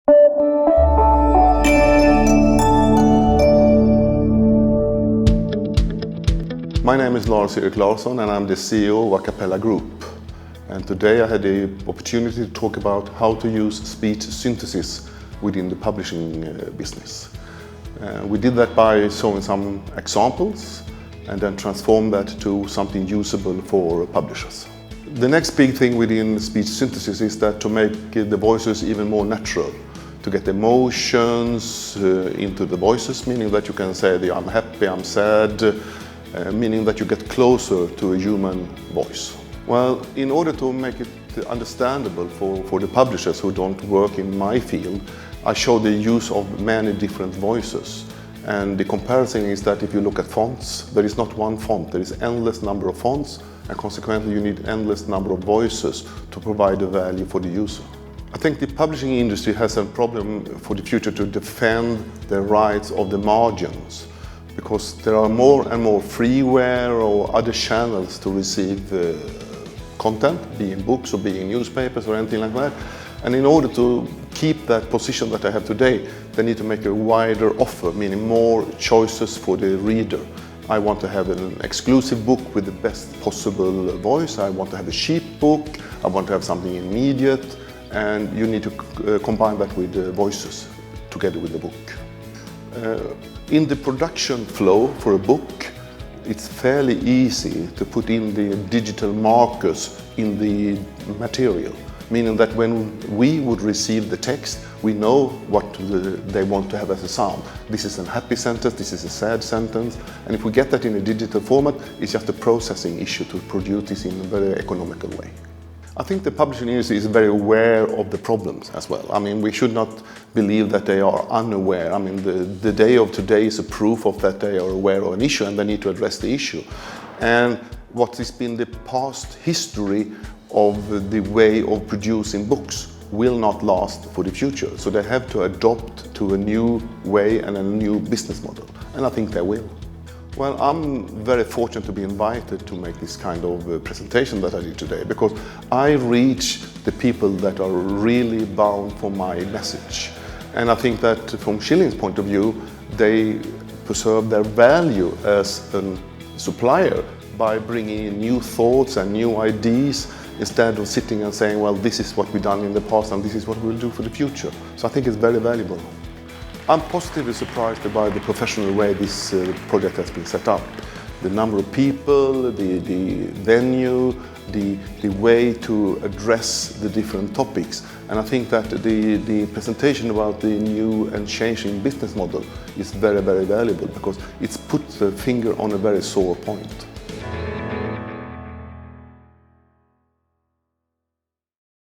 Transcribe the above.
My name is Lars-Erik Larsson and I'm the CEO of Acapela Group. And today I had the opportunity to talk about how to use speech synthesis within the publishing business. We did that by showing some examples and then transform that to something usable for publishers. The next big thing within speech synthesis is that to make the voices even more natural, to get emotions into the voices, meaning that you can say I'm happy, I'm sad, meaning that you get closer to a human voice. Well, in order to make it understandable for the publishers who don't work in my field, I show the use of many different voices. And the comparison is that if you look at fonts, there is not one font, there is endless number of fonts, and consequently you need endless number of voices to provide a value for the user. I think the publishing industry has a problem for the future to defend the rights of the margins, because there are more and more freeware or other channels to receive content, be in books or be in newspapers or anything like that. And in order to keep that position that I have today, they need to make a wider offer, meaning more choices for the reader. I want to have an exclusive book with the best possible voice. I want to have a cheap book. I want to have something immediate. And you need to combine that with the voices together with the book. In the production flow for a book, it's fairly easy to put in the digital markers in the material, meaning that when we would receive the text, we know what they want to have as a sound. This is a happy sentence, this is a sad sentence, and if we get that in a digital format, it's just a processing issue to produce this in a very economical way. I think the publishing industry is very aware of the problems as well. I mean, we should not believe that they are unaware. I mean, the day of today is a proof of that they are aware of an issue and they need to address the issue. And what has been the past history of the way of producing books will not last for the future. So they have to adopt to a new way and a new business model. And I think they will. Well, I'm very fortunate to be invited to make this kind of presentation that I did today, because I reach the people that are really bound for my message. And I think that from Schilling's point of view, they preserve their value as a supplier by bringing in new thoughts and new ideas instead of sitting and saying, well, this is what we've done in the past and this is what we'll do for the future. So I think it's very valuable. I'm positively surprised by the professional way this project has been set up. The number of people, the venue, the way to address the different topics. And I think that the presentation about the new and changing business model is very, very valuable, because it's put the finger on a very sore point.